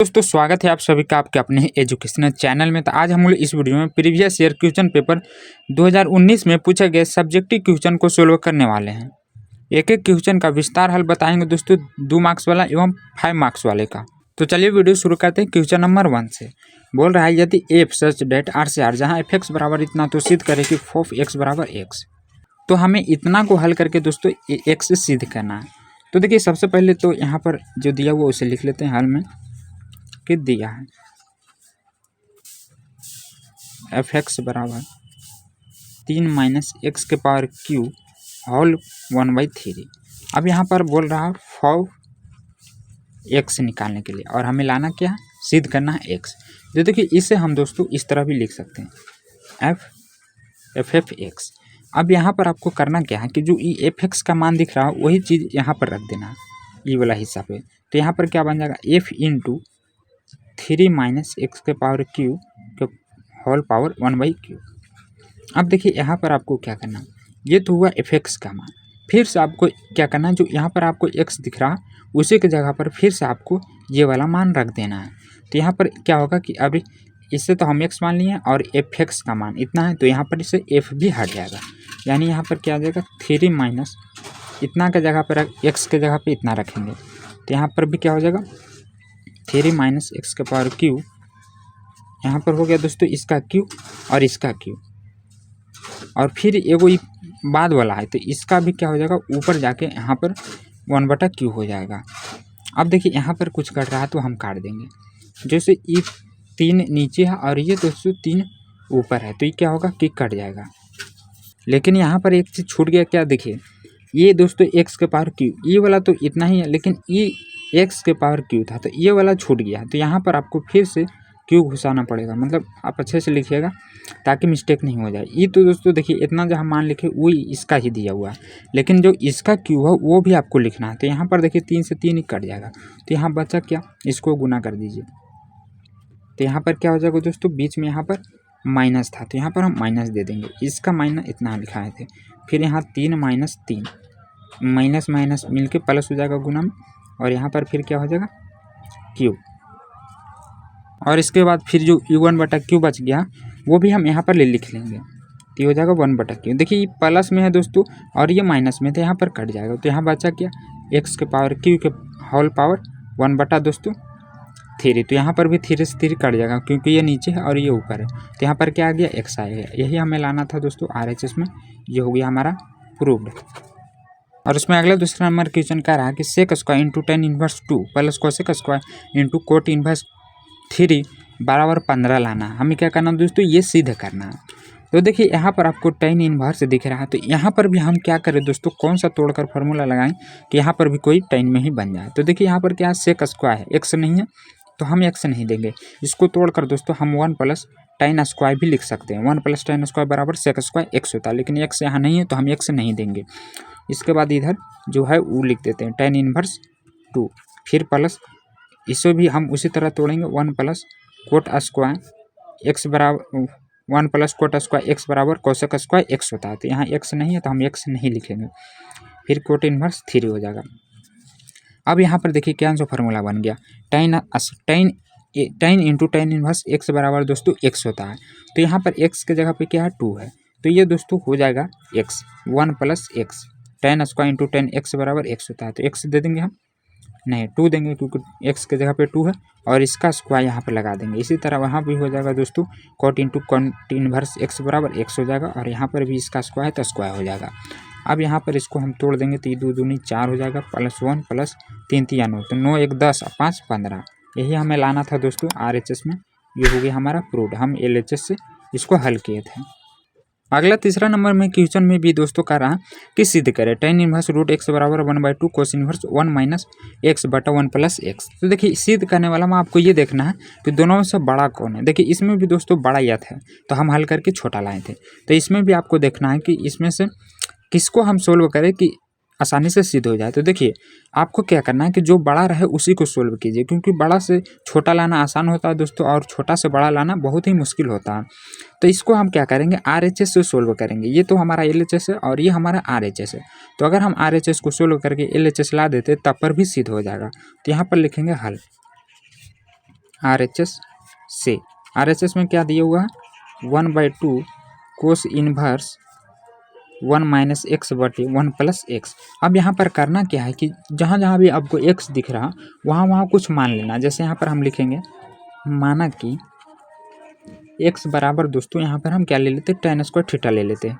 दोस्तों स्वागत है आप सभी का आपके अपने एजुकेशनल चैनल में। तो आज हम लोग इस वीडियो में प्रीवियस ईयर क्वेश्चन पेपर 2019 में पूछे गए सब्जेक्टिव क्वेश्चन को सोल्व करने वाले हैं। एक एक क्वेश्चन का विस्तार हल बताएंगे दोस्तों, 2 मार्क्स वाला एवं 5 मार्क्स वाले का। तो चलिए वीडियो शुरू करते हैं। क्वेश्चन नंबर 1 से बोल रहा है, यदि एफ सच डेट आर से आर जहाँ एफ एक्स बराबर इतना तो सिद्ध करे कि फोफ एक्स बराबर एक्स। तो हमें इतना को हल करके दोस्तों एक्स से सिद्ध करना है। तो देखिए सबसे पहले तो यहाँ पर जो दिया हुआ उसे लिख लेते हैं हल में कि दिया है एफ एक्स बराबर 3 माइनस एक्स के पावर क्यू होल 1/3। अब यहाँ पर बोल रहा है फॉर एक्स निकालने के लिए और हमें लाना क्या है, सिद्ध करना है एक्स। तो देखिए इसे हम दोस्तों इस तरह भी लिख सकते हैं एफ एक्स। अब यहाँ पर आपको करना क्या है कि जो ई एफ एक्स का मान दिख रहा है वही चीज़ यहाँ पर रख देना है ई वाला हिस्सा पे। तो यहाँ पर क्या बन जाएगा एफ इंटू 3 माइनस एक्स के पावर क्यू के होल पावर 1/क्यू। अब देखिए यहाँ पर आपको क्या करना है, ये तो हुआ एफ एक्स का मान। फिर से आपको क्या करना है, जो यहाँ पर आपको एक्स दिख रहा उसी की जगह पर फिर से आपको ये वाला मान रख देना है। तो यहाँ पर क्या होगा कि अभी इससे तो हम एक्स मान लिए और एफ एक्स का मान इतना है, तो यहाँ पर इससे एफ भी हट जाएगा। यानी यहाँ पर क्या आ जाएगा 3 माइनस इतना के जगह पर एक्स के जगह पर इतना रखेंगे, तो यहाँ पर भी क्या हो जाएगा 3 माइनस एक्स के पावर क्यू। यहाँ पर हो गया दोस्तों इसका क्यू और इसका क्यू, और फिर एगो बाद वाला है तो इसका भी क्या हो जाएगा ऊपर जाके यहाँ पर 1/क्यू हो जाएगा। अब देखिए यहाँ पर कुछ कट रहा है तो हम काट देंगे। जैसे ये 3 नीचे है और ये दोस्तों 3 ऊपर है, तो ये क्या होगा कि कट जाएगा। लेकिन यहाँ पर एक चीज़ छूट गया, क्या देखिए ये दोस्तों एक्स के पावर क्यू, ये वाला तो इतना ही है, लेकिन ये एक्स के पावर क्यू था तो ये वाला छूट गया। तो यहाँ पर आपको फिर से क्यू घुसाना पड़ेगा, मतलब आप अच्छे से लिखिएगा ताकि मिस्टेक नहीं हो जाए। ये तो दोस्तों देखिए इतना जहाँ मान लिखे वही इसका ही दिया हुआ है, लेकिन जो इसका क्यू है वो भी आपको लिखना है। तो यहाँ पर देखिए 3 से 3 ही कट जाएगा, तो यहाँ बचा क्या, इसको गुना कर दीजिए। तो यहाँ पर क्या हो जाएगा दोस्तों, बीच में यहाँ पर माइनस था तो यहाँ पर हम माइनस दे देंगे, इसका माइनस इतना लिखाए थे। फिर यहाँ 3 माइनस 3 माइनस माइनस मिलके प्लस हो जाएगा गुना में, और यहाँ पर फिर क्या हो जाएगा क्यू। और इसके बाद फिर जो U1/Q बच गया वो भी हम यहाँ पर लिख लेंगे, तो ये हो जाएगा 1/Q। देखिए ये प्लस में है दोस्तों और ये माइनस में, तो यहाँ पर कट जाएगा। तो यहाँ बचा क्या एक्स के पावर क्यू के होल पावर 1/3। तो यहाँ पर भी 3 से 3 कट जाएगा क्योंकि ये नीचे है और ये ऊपर है, तो यहाँ पर क्या आ गया एक्स आएगा। यही हमें लाना था दोस्तों RHS में। ये हो गया हमारा प्रूव्ड। और उसमें अगला दूसरा नंबर क्वेश्चन कह रहा है कि sec square into tan inverse 2 plus cosec square into cot inverse 3 बराबर 15 लाना। हमें क्या करना दोस्तों, ये सिद्ध करना है। तो देखिए यहाँ पर आपको tan इनवर्स दिख रहा है, तो यहाँ पर भी हम क्या करें दोस्तों, कौन सा तोड़कर फार्मूला लगाएं कि यहाँ पर भी कोई tan में ही बन जाए। तो देखिए यहाँ पर क्या सेक स्क्वायर है, एक्स नहीं है तो हम एक्स नहीं देंगे। इसको तोड़कर दोस्तों हम 1 प्लस tan स्क्वायर भी लिख सकते हैं। 1 प्लस tan स्क्वायर बराबर सेक स्क्वायर एक्स होता है, लेकिन एक्स यहाँ नहीं है तो हम एक्स नहीं देंगे। इसके बाद इधर जो है वो लिख देते हैं tan इनवर्स 2, फिर प्लस इसे भी हम उसी तरह तोड़ेंगे 1 प्लस कोट स्क्वायर एक्स बराबर 1 प्लस कोट स्क्वायर एक्स बराबर कोसेक स्क्वायर एक्स होता है, तो यहाँ एक्स नहीं है तो हम एक्स नहीं लिखेंगे। फिर कोट इनवर्स 3 हो जाएगा। अब यहाँ पर देखिए क्या सा फार्मूला बन गया, tan into tan inverse x बराबर दोस्तों एक्स होता है। तो यहाँ पर एक्स के जगह पे क्या है 2 है, तो ये दोस्तों हो जाएगा x 1 plus x tan square into tan x बराबर एक्स होता है। तो एक्स दे देंगे हम, नहीं 2 देंगे क्योंकि एक्स के जगह पे 2 है, और इसका स्क्वायर यहाँ पर लगा देंगे। इसी तरह वहाँ भी हो जाएगा दोस्तों cot into cot inverse x बराबर एक्स हो जाएगा, और यहाँ पर भी इसका स्क्वायर है तो स्क्वायर हो जाएगा। अब यहाँ पर इसको हम तोड़ देंगे तो 2 दूनी 4 हो जाएगा, प्लस 1 प्लस 3 3 9, तो 9 1 10 5 15। यही हमें लाना था दोस्तों RHS में। ये हो गया हमारा प्रूव्ड, हम LHS से इसको हल किए थे। अगला तीसरा नंबर में क्वेश्चन में भी दोस्तों कह रहा कि सिद्ध करें tan इनवर्स रूट एक्स बराबर 1/2 कोस इनवर्स 1 माइनस एक्स बटा 1 प्लस एक्स। तो देखिए सिद्ध करने वाला में आपको ये देखना है कि दोनों में से बड़ा कौन है। देखिए इसमें भी दोस्तों बड़ा यह है तो हम हल करके छोटा लाए थे, तो इसमें भी आपको देखना है कि इसमें से किसको हम सोल्व करें कि आसानी से सिद्ध हो जाए। तो देखिए आपको क्या करना है कि जो बड़ा रहे उसी को सोल्व कीजिए, क्योंकि बड़ा से छोटा लाना आसान होता है दोस्तों और छोटा से बड़ा लाना बहुत ही मुश्किल होता है। तो इसको हम क्या करेंगे RHS से सोल्व करेंगे। ये तो हमारा LHS है और ये हमारा RHS है, तो अगर हम RHS को सोल्व करके LHS ला देते तब पर भी सिद्ध हो जाएगा। तो यहाँ पर लिखेंगे हल। RHS से। RHS में क्या दिया हुआ है 1/2 कोस इनवर्स 1 माइनस एक्स बटे 1 प्लस एक्स। अब यहाँ पर करना क्या है कि जहाँ जहाँ भी आपको x दिख रहा वहाँ वहाँ कुछ मान लेना। जैसे यहाँ पर हम लिखेंगे माना कि x बराबर दोस्तों यहाँ पर हम क्या ले लेते हैं tan स्क्वायर थीटा ले लेते हैं।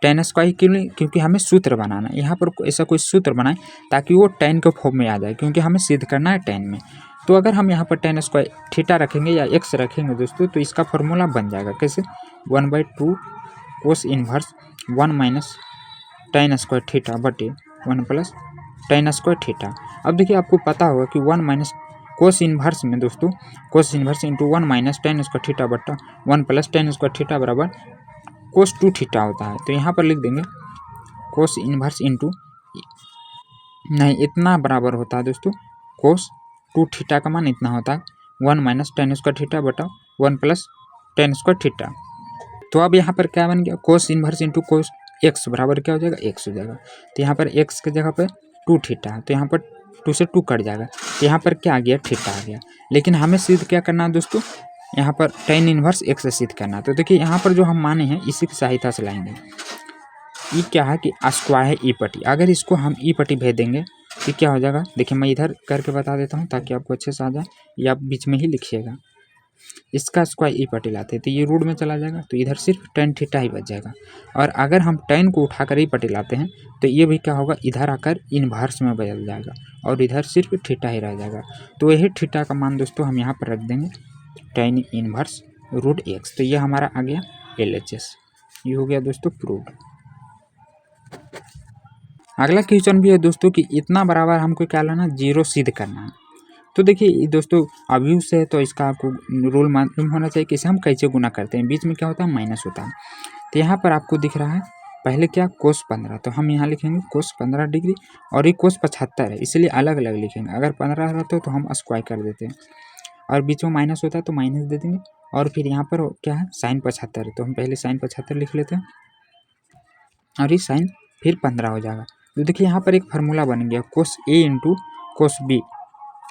tan स्क्वायर क्यों नहीं, क्योंकि हमें सूत्र बनाना है। यहाँ पर ऐसा कोई सूत्र बनाए ताकि वो tan के फॉर्म में आ जाए, क्योंकि हमें सिद्ध करना है tan में। तो अगर हम यहाँ पर tan स्क्वायर थीटा रखेंगे या x रखेंगे दोस्तों तो इसका फॉर्मूला बन जाएगा कैसे 1/2 cos inverse 1 minus tan square theta बटे 1 प्लस tan स्क्वायर थीटा। अब देखिए आपको पता होगा कि 1 माइनस कोस इनवर्स में दोस्तों cos inverse into 1 minus tan square theta बटा 1 प्लस tan स्क्वायर थीटा बराबर कोस 2 थीटा होता है। तो यहाँ पर लिख देंगे कोस इनवर्स इंटू नहीं इतना बराबर होता है दोस्तों कोस 2 थीटा का मान इतना होता है 1 माइनस tan स्क्वायर थीटा बटा 1 प्लस tan स्क्वायर थीटा। तो अब यहाँ पर क्या बन गया cos inverse into cos x बराबर क्या हो जाएगा एक्स हो जाएगा। तो यहाँ पर एक्स की जगह पर 2 थीटा है तो यहाँ पर 2 से 2 कट जाएगा। तो यहाँ पर क्या आ गया थीटा आ गया। लेकिन हमें सिद्ध क्या करना है दोस्तों यहाँ पर tan इनवर्स एक्स से सिद्ध करना। तो देखिए यहाँ पर जो हम माने हैं इसी की सहायता से लाएंगे। ई क्या है कि स्क्वायर है ई पट्टी, अगर इसको हम ई पट्टी भेज देंगे तो क्या हो जाएगा। देखिए मैं इधर करके बता देता हूँ ताकि आपको अच्छे से आ जाए, या आप बीच में ही लिखिएगा। इसका स्क्वायर ई पट्टी लाते हैं तो ये रूट में चला जाएगा तो इधर सिर्फ tan थीटा ही बच जाएगा। और अगर हम tan को उठाकर ई पट्टी लाते हैं तो ये भी क्या होगा इधर आकर इन्वर्स में बदल जाएगा और इधर सिर्फ थीटा ही रह जाएगा। तो यही थीटा का मान दोस्तों हम यहाँ पर रख देंगे tan इनवर्स रूट एक्स। तो ये हमारा आ गया LHS। ये हो गया दोस्तों प्रूव्ड। अगला क्वेश्चन भी है दोस्तों कि इतना बराबर हमको क्या लाना जीरो सिद्ध करना है। तो देखिए दोस्तों अव्यूह से है तो इसका आपको रूल मालूम होना चाहिए कि इसे हम कैसे गुना करते हैं। बीच में क्या होता है माइनस होता है। तो यहाँ पर आपको दिख रहा है पहले क्या कोस 15, तो हम यहाँ लिखेंगे कोस 15 डिग्री और ये कोस 75 है इसलिए अलग अलग लिखेंगे। अगर 15 रहता तो हम स्क्वायर कर देते हैं और बीच में माइनस होता है तो माइनस दे देंगे। और फिर यहाँ पर क्या है साइन 75 है तो हम पहले साइन 75 लिख लेते हैं और ये साइन फिर 15 हो जाएगा। तो देखिए यहाँ पर एक फार्मूला बन गया cos A into cos B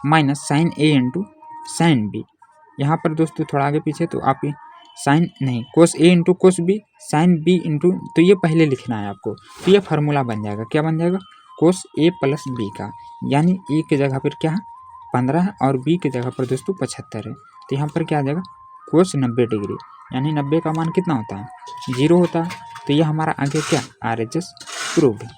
minus sine A into sine B। यहाँ पर दोस्तों थोड़ा आगे पीछे तो आप साइन नहीं cos A into cos B sine B into, तो ये पहले लिखना है आपको। तो ये फार्मूला बन जाएगा, क्या बन जाएगा कोस A प्लस B का, यानी A की जगह पर क्या है 15 है और B की जगह पर दोस्तों 75 है। तो यहाँ पर क्या आ जाएगा कोस 90 डिग्री, यानी 90 का मान कितना होता है 0 होता है। तो ये हमारा आगे क्या RHS प्रूव्ड।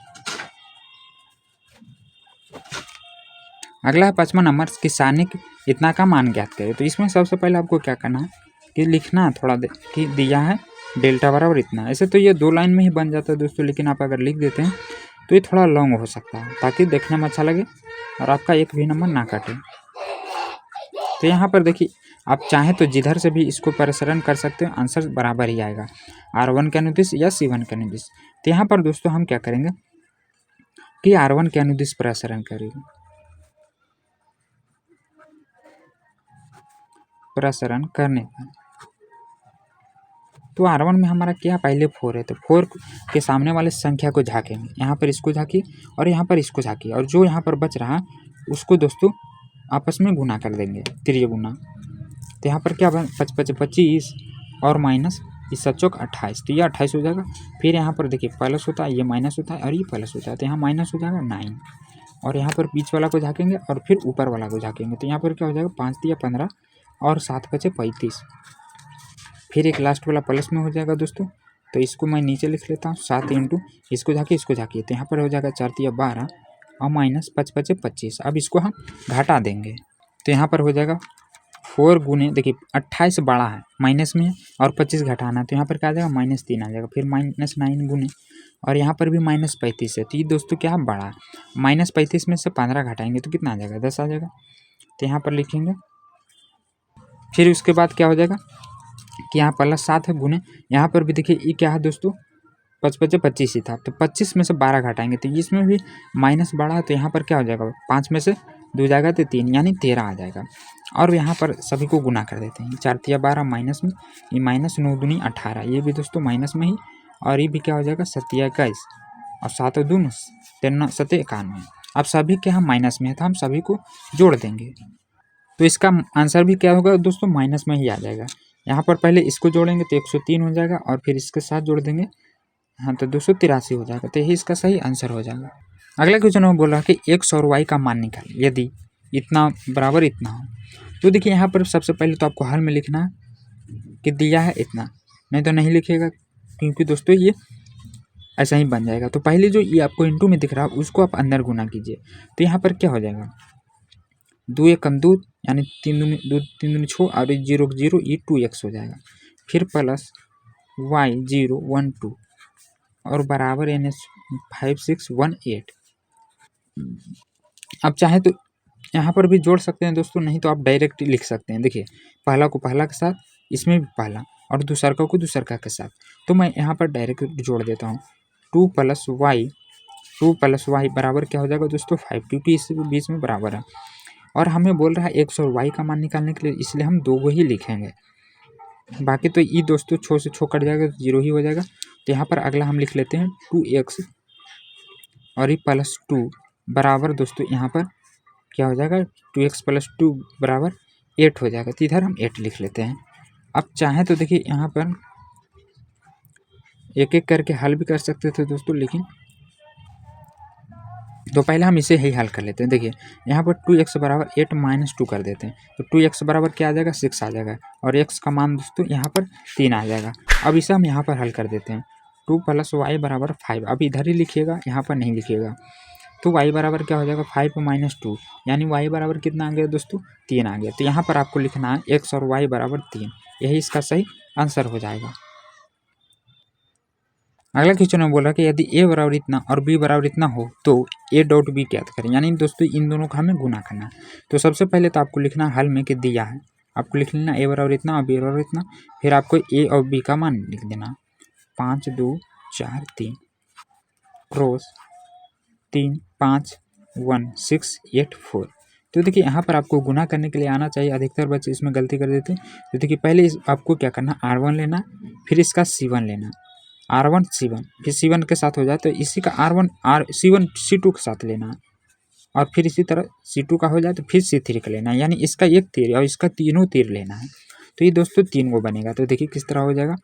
अगला है 5वां नंबर कि सानिक इतना का मान ज्ञात करें। तो इसमें सबसे पहले आपको क्या करना है कि लिखना है थोड़ा कि दिया है डेल्टा बराबर इतना। ऐसे तो ये 2 लाइन में ही बन जाता है दोस्तों, लेकिन आप अगर लिख देते हैं तो ये थोड़ा लॉन्ग हो सकता है ताकि देखने में अच्छा लगे और आपका एक भी नंबर ना काटे। तो यहाँ पर देखिए आप चाहें तो जिधर से भी इसको प्रसारण कर सकते हो, आंसर बराबर ही आएगा R1 के अनुदिश या C1 के अनुदिश। तो यहाँ पर दोस्तों हम क्या करेंगे कि R1 के अनुदिश प्रसारण करेंगे। प्रसारण करने का तो R1 में हमारा क्या पहले 4 है तो 4 के सामने वाले संख्या को झाँकेंगे, यहाँ पर इसको झाँकी और यहाँ पर इसको झाँकी और जो यहाँ पर बच रहा उसको दोस्तों आपस में गुना कर देंगे त्रिय गुना। तो यहाँ पर क्या 25 और माइनस इस 28, तो ये 28 हो जाएगा। फिर यहाँ पर देखिए प्लस होता है, ये माइनस होता है और ये प्लस होता है, तो यहाँ माइनस हो जाएगा 9 और यहाँ पर बीच वाला को झाँकेंगे और फिर ऊपर वाला को झाँकेंगे। तो यहाँ पर क्या हो जाएगा 5 या 15 और 7 बचे 35। फिर एक लास्ट वाला प्लस में हो जाएगा दोस्तों, तो इसको मैं नीचे लिख लेता हूँ 7 इंटू इसको झाँकिए इसको झाँकिए, तो यहाँ पर हो जाएगा 4 या 12 और माइनस 5 बचे 25। अब इसको हम घटा देंगे तो यहाँ पर हो जाएगा 4 गुने देखिए 28 बड़ा है माइनस में है और 25 घटाना, तो यहाँ पर क्या आ जाएगा -3 आ जाएगा। फिर -9 गुने और यहाँ पर भी -35 है, तो ये दोस्तों क्या है बड़ा है। -35 में से 15 घटाएंगे तो कितना आ जाएगा 10 आ जाएगा। तो यहाँ पर लिखेंगे फिर उसके बाद क्या हो जाएगा कि यहाँ +7 है गुने, यहाँ पर भी देखिए ये क्या है दोस्तों 5 25 ही था, तो 25 में से 12 घटाएंगे तो इसमें भी माइनस बढ़ा है, तो यहाँ पर क्या हो जाएगा 5 में से 2 जाएगा तो 3 यानी 13 आ जाएगा। और यहाँ पर सभी को गुना कर देते हैं 4 या 12 माइनस में, ये -9 दूनी 18, ये भी दोस्तों माइनस में ही, और ये भी क्या हो जाएगा 7 या 21 और 7 दून 13 7 91। अब सभी के हम माइनस में है तो हम सभी को जोड़ देंगे। तो इसका आंसर भी क्या होगा दोस्तों, माइनस में ही आ जाएगा। यहाँ पर पहले इसको जोड़ेंगे तो 103 हो जाएगा और फिर इसके साथ जोड़ देंगे हाँ तो 283 हो जाएगा। तो यही इसका सही आंसर हो जाएगा। अगला क्वेश्चन में बोल रहा है कि x और y का मान निकालें यदि इतना बराबर इतना हो। तो देखिए यहाँ पर सबसे पहले तो आपको हल में लिखना है कि दिया है इतना, नहीं तो नहीं लिखिएगा क्योंकि दोस्तों ये ऐसा ही बन जाएगा। तो पहले जो ये आपको इंटू में दिख रहा है उसको आप अंदर गुना कीजिए। तो यहाँ पर क्या हो जाएगा, 2 एक कम 2 यानी 3 दूनी 6 और 0 0 ये 2x हो जाएगा। फिर प्लस y 0 1 2 और बराबर यानी 5 6 1 8। अब चाहे तो यहाँ पर भी जोड़ सकते हैं दोस्तों, नहीं तो आप डायरेक्ट लिख सकते हैं। देखिए पहला को पहला के साथ, इसमें भी पहला और दूसरा को दूसरा के साथ। तो मैं यहाँ पर डायरेक्ट जोड़ देता हूँ 2 + y बराबर क्या हो जाएगा दोस्तों 5, क्योंकि इस बीच में बराबर है और हमें बोल रहा है x और y का मान निकालने के लिए, इसलिए हम 2 को ही लिखेंगे। बाकी तो ये दोस्तों 6 से 6 कट जाएगा तो 0 ही हो जाएगा। तो यहाँ पर अगला हम लिख लेते हैं 2x और ये +2 बराबर दोस्तों यहाँ पर क्या हो जाएगा 2x + 2 बराबर 8 हो जाएगा। तो इधर हम 8 लिख लेते हैं। अब चाहें तो देखिए यहाँ पर एक एक करके हल भी कर सकते थे दोस्तों, लेकिन तो पहले हम इसे ही हल कर लेते हैं। देखिए यहाँ पर 2x बराबर 8 - 2 कर देते हैं तो 2x बराबर क्या आ जाएगा 6 आ जाएगा और x का मान दोस्तों यहाँ पर 3 आ जाएगा। अब इसे हम यहाँ पर हल कर देते हैं 2 + y बराबर 5। अब इधर ही लिखिएगा, यहाँ पर नहीं लिखिएगा। तो y बराबर क्या हो जाएगा 5 - 2 यानी y बराबर कितना आ गया दोस्तों 3 आ गया। तो यहाँ पर आपको लिखना है x और y बराबर 3, यही इसका सही आंसर हो जाएगा। अगला क्वेश्चन में बोल रहा है कि यदि a बराबर इतना और b बराबर इतना हो तो a डॉट b ज्ञात करें, यानी दोस्तों इन दोनों का हमें गुना करना है। तो सबसे पहले तो आपको लिखना हल में कि दिया है, आपको लिख लेना a बराबर इतना और b बराबर इतना, फिर आपको a और b का मान लिख देना 5 2 4 3 क्रॉस 3 5 1 6 8 4। तो देखिए यहाँ पर आपको गुना करने के लिए आना चाहिए, अधिकतर बच्चे इसमें गलती कर देते हैं। तो देखिए पहले आपको क्या करना R1 लेना, फिर इसका C1 लेना, R1 C1 फिर C1 के साथ हो जाए तो इसी का R1 C1 C2 के साथ लेना और फिर इसी तरह C2 का हो जाए तो फिर C3 का लेना है, यानी इसका एक तीर और इसका तीनों तीर लेना है। तो ये दोस्तों 3 को बनेगा। तो देखिए किस तरह हो जाएगा,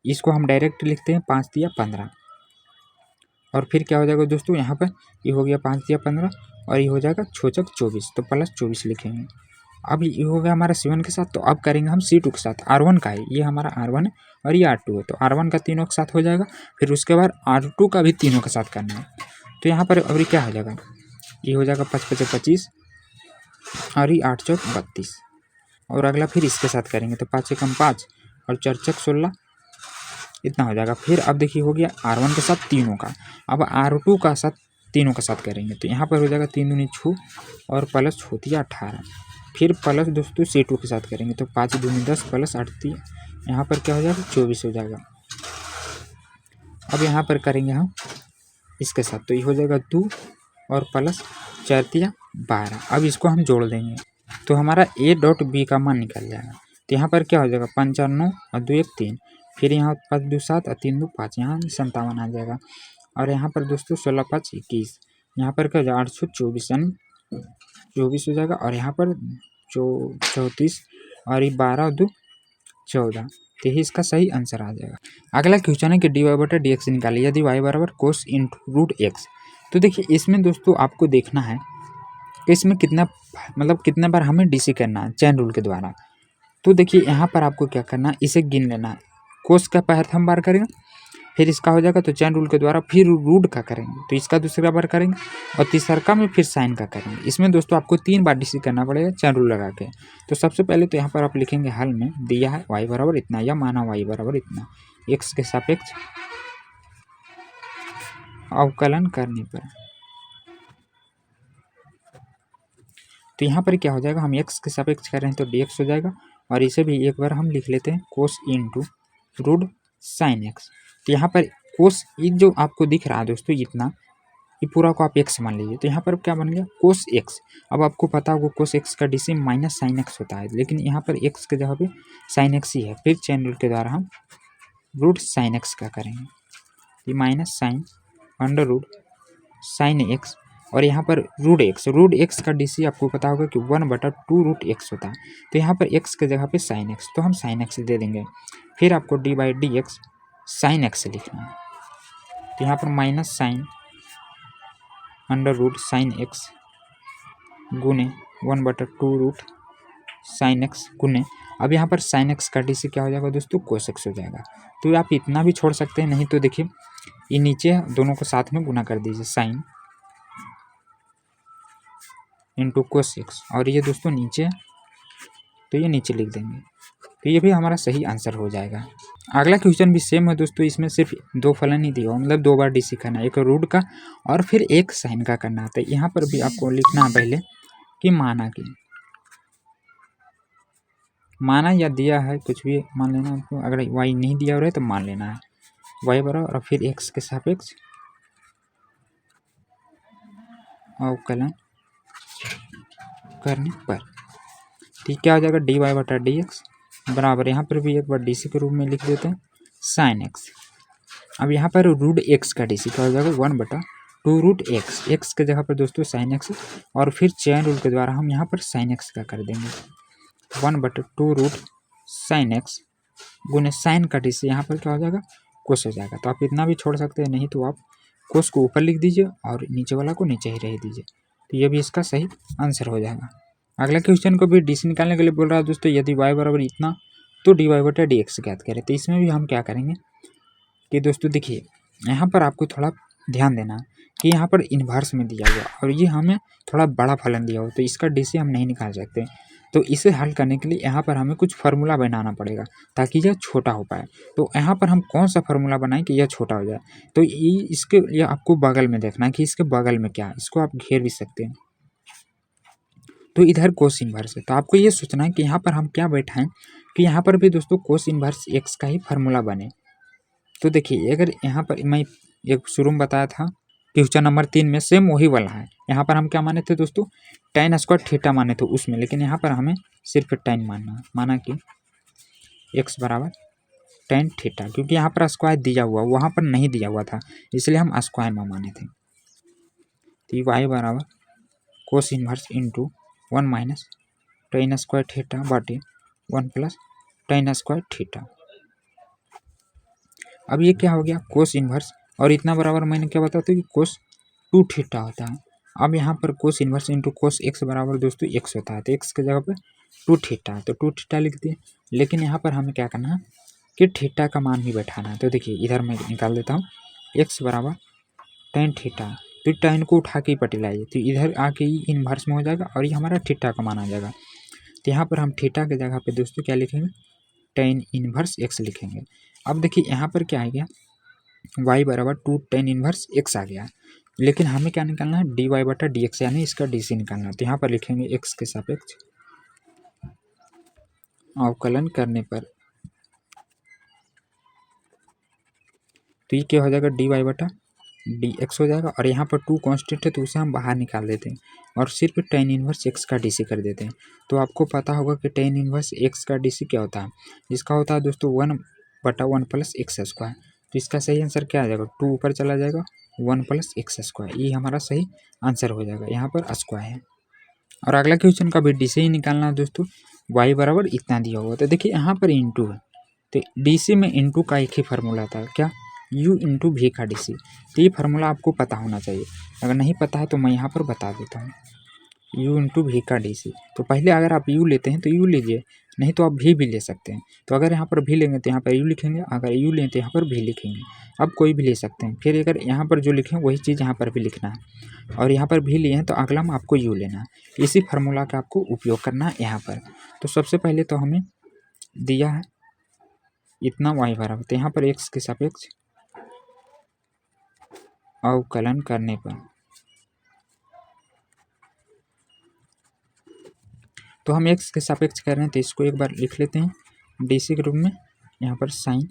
इसको हम डायरेक्ट लिखते हैं 5 × 15 और फिर क्या हो जाएगा दोस्तों यहाँ पर ये हो गया 5 × 15 और ये हो जाएगा 6 × 24 तो +24 लिखेंगे। अब ये हो गया हमारा C1 के साथ। तो अब करेंगे हम C2 के साथ, R1 का है, ये हमारा R1 है और ये R2 है। तो R1 का तीनों के साथ हो जाएगा, फिर उसके बाद R2 का भी तीनों के साथ करना है। तो यहाँ पर अभी क्या हो जाएगा, ये हो जाएगा 5 × 5 = 25 और ये 8 × 4 = 32 और अगला फिर इसके साथ करेंगे तो 5 × 5 और 4 × 16 इतना हो जाएगा। फिर अब देखिए हो गया R1 के साथ तीनों का, अब R2 का साथ तीनों के साथ करेंगे तो यहाँ पर हो जाएगा 3 दूनी 6 और प्लस होती है 18, फिर प्लस दोस्तों C2 के साथ करेंगे तो 5 दूनी 10 प्लस 8 यहाँ पर क्या हो जाएगा 24 हो जाएगा। अब यहाँ पर करेंगे हम इसके साथ तो ये हो जाएगा 2 और प्लस 4 × 12। अब इसको हम जोड़ देंगे तो हमारा a डॉट b का मान निकल जाएगा। तो यहाँ पर क्या हो जाएगा 5 4 9 और 2 1 3, फिर यहाँ 5 2 7 और 3 2 5, यहाँ 57 आ जाएगा। और यहाँ पर दोस्तों 16 5 21, यहाँ पर क्या हो जाएगा 824 यानी 24 हो जाएगा। और यहाँ पर 34 और ये 12 और 2 14, तो यही इसका सही आंसर आ जाएगा। अगला क्वेश्चन है कि dy/dx निकालिए यदि y बराबर cos × √x। तो देखिए इसमें दोस्तों आपको देखना है कि इसमें कितना कितना बार हमें DC करना है चैन रूल के द्वारा। तो देखिए यहाँ पर आपको क्या करना है, इसे गिन लेना है। कोस का प्रथम बार करेंगे, फिर इसका हो जाएगा तो चैन रूल के द्वारा, फिर रूट का करेंगे तो इसका दूसरा बार करेंगे और तीसरा में फिर साइन का करेंगे। इसमें दोस्तों आपको 3 बार DC करना पड़ेगा चैन रूल लगा के। तो सबसे पहले तो यहाँ पर आप लिखेंगे हल में दिया है y बराबर इतना या माना y बराबर इतना, x के सापेक्ष अवकलन करने पर। तो यहाँ पर क्या हो जाएगा, हम x के सापेक्ष कर रहे हैं तो dx हो जाएगा और इसे भी एक बार हम लिख लेते हैं कोस × √sin x। तो यहाँ पर कोस ये जो आपको दिख रहा है दोस्तों इतना, ये पूरा को आप x मान लीजिए। तो यहाँ पर क्या बन गया कोस x। अब आपको पता होगा कोस x का DC -sin x होता है, लेकिन यहाँ पर x के जगह पे sin x ही है। फिर चैन रूल के द्वारा हम √sin x का करेंगे, ये -sin √sin x और यहाँ पर रूट एक्स का DC आपको पता होगा कि 1/2√x होता है। तो यहाँ पर x के जगह पे sin x, तो हम sin x दे देंगे। फिर आपको d/dx sin x लिखना है, तो यहाँ पर माइनस साइन √sin x गुने 1/2√sin x गुने, अब यहाँ पर sin x का DC क्या हो जाएगा दोस्तों, cos x हो जाएगा। तो आप इतना भी छोड़ सकते हैं, नहीं तो देखिए ये नीचे दोनों को साथ में गुना कर दीजिए, साइन इंटू cos x, और ये दोस्तों नीचे, तो ये नीचे लिख देंगे, तो ये भी हमारा सही आंसर हो जाएगा। अगला क्वेश्चन भी सेम है दोस्तों, इसमें सिर्फ 2 फलन ही दिया, मतलब 2 बार DC करना है, एक रूट का और फिर एक साइन का करना है। तो यहाँ पर भी आपको लिखना है पहले कि माना या दिया है, कुछ भी मान लेना आपको। अगर y नहीं दिया हो रहा है तो मान लेना है y बराबर और फिर x के सापेक्ष अवकलन करने पर, ठीक क्या हो जाएगा, dy/dx बराबर, यहाँ पर भी एक बार DC के रूप में लिख देते हैं sin x। अब यहाँ पर √x का DC क्या हो जाएगा, 1/2√x, x के जगह पर दोस्तों sin x, और फिर चेन रूल के द्वारा हम यहाँ पर sin x का कर देंगे 1/2√sin x गुने साइन का DC यहाँ पर क्या हो जाएगा, कोस हो जाएगा। तो आप इतना भी छोड़ सकते हैं, नहीं तो आप कोस को ऊपर लिख दीजिए और नीचे वाला को नीचे ही रह दीजिए, तो ये भी इसका सही आंसर हो जाएगा। अगला क्वेश्चन को भी DC निकालने के लिए बोल रहा है दोस्तों, यदि y बराबर इतना तो dy/dx ज्ञात करें। तो इसमें भी हम क्या करेंगे कि दोस्तों देखिए, यहाँ पर आपको थोड़ा ध्यान देना कि यहाँ पर इन्वर्स में दिया हुआ और ये हमें थोड़ा बड़ा फलन दिया हो, तो इसका DC हम नहीं निकाल सकते। तो इसे हल करने के लिए यहाँ पर हमें कुछ फार्मूला बनाना पड़ेगा ताकि यह छोटा हो पाए। तो यहाँ पर हम कौन सा फार्मूला बनाएं कि यह छोटा हो जाए, तो ये इसके लिए आपको बगल में देखना है कि इसके बगल में क्या है, इसको आप घेर भी सकते हैं। तो इधर कोस इन्वर्स है, तो आपको ये सोचना है कि यहाँ पर हम क्या बैठाएं कि यहाँ पर भी दोस्तों कोस इन्वर्स x का ही फार्मूला बने। तो देखिए, अगर यहाँ पर मैं एक शुरू में बताया था क्वेश्चन नंबर 3 में सेम वही वाला है। यहाँ पर हम क्या माने थे दोस्तों, tan स्क्वायर थीटा माने थे उसमें, लेकिन यहाँ पर हमें सिर्फ tan माना कि x बराबर tan थीटा, क्योंकि यहाँ पर स्क्वायर दिया हुआ, वहाँ पर नहीं दिया हुआ था, इसलिए हम स्क्वायर में माने थे। तो y बराबर cos inverse into 1 minus tan square theta बटे 1 प्लस tan स्क्वायर थीटा। अब ये क्या हो गया, कोस इन्वर्स, और इतना बराबर मैंने क्या बताया था कि कोस 2 थीटा होता है। अब यहाँ पर कोस इन्वर्स इंटू कोस x बराबर दोस्तों x होता है, तो x के जगह पे 2 थीटा, तो 2 थीटा लिख दिए। लेकिन यहाँ पर हमें क्या करना है कि थीटा का मान भी बैठाना है। तो देखिए इधर मैं निकाल देता हूँ, x बराबर tan थीटा, तो tan को उठा के ही पटी लाइए, तो इधर आके ही इन्वर्स में हो जाएगा और ये हमारा थीटा का मान आ जाएगा। तो यहाँ पर हम थीटा के जगह पे दोस्तों क्या लिखेंगे, tan इन्वर्स x लिखेंगे। अब देखिए यहाँ पर क्या आ गया, y बराबर 2 tan इन्वर्स x आ गया, लेकिन हमें क्या निकालना है, dy/dx, यानी इसका DC निकालना है। तो यहाँ पर लिखेंगे x के सापेक्ष अवकलन करने पर, तो ये क्या हो जाएगा, dy/dx हो जाएगा, और यहाँ पर 2 कांस्टेंट है तो उसे हम बाहर निकाल देते हैं और सिर्फ tan इन्वर्स x का DC कर देते हैं। तो आपको पता होगा कि tan इन्वर्स x का DC क्या होता है, इसका होता है दोस्तों 1/1 प्लस x स्क्वायर। तो इसका सही आंसर क्या आ जाएगा, 2 ऊपर चला जाएगा 1 प्लस x स्क्वायर, ये हमारा सही आंसर हो जाएगा। यहाँ पर स्क्वायर है। और अगला क्वेश्चन का भी DC ही निकालना है दोस्तों, y बराबर इतना दिया हुआ, तो देखिए यहाँ पर इंटू है, तो DC में इंटू का एक ही फार्मूला था, क्या, u इंटू v का DC। तो ये फार्मूला आपको पता होना चाहिए, अगर नहीं पता है तो मैं यहाँ पर बता देता हूँ, u इंटू v का DC। तो पहले अगर आप u लेते हैं तो u लीजिए, नहीं तो आप v भी ले सकते हैं। तो अगर यहाँ पर v लेंगे तो यहाँ पर u लिखेंगे, अगर u लें तो यहाँ पर v लिखेंगे, अब कोई भी ले सकते हैं। फिर अगर यहाँ पर जो लिखें वही चीज़ यहाँ पर भी लिखना है, और यहाँ पर v लिए हैं तो अगला में आपको u लेना है। इसी फार्मूला का आपको उपयोग करना है यहाँ पर। तो सबसे पहले तो हमें दिया है इतना y बराबर, तो यहाँ पर x के सापेक्ष अवकलन करने पर, तो हम x के सापेक्ष कर रहे हैं, तो इसको एक बार लिख लेते हैं DC के रूप में, यहाँ पर sign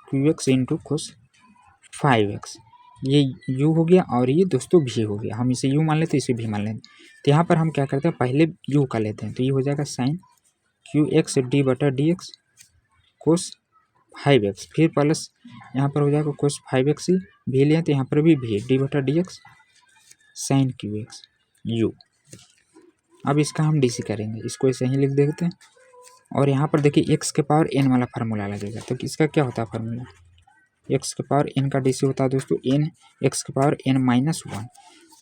qx into cos 5x, ये u हो गया और ये दोस्तों v हो गया। हम इसे u मान लेते हैं, इसे v मान लेते हैं। तो यहाँ पर हम क्या करते हैं, पहले u का लेते हैं, तो ये हो जाएगा साइन qx d/dx कोस 5x, फिर प्लस यहाँ पर हो जाएगा कोस 5x ही, v लिया तो यहाँ पर भी v d/dx sine Q x U. अब इसका हम डी सी करेंगे, इसको ऐसे ही लिख देते हैं। और यहाँ पर देखिए एक्स के पावर एन वाला फार्मूला लगेगा, तो इसका क्या होता है फार्मूला, एक्स के पावर एन का डी सी होता है दोस्तों एन एक्स के पावर एन माइनस वन।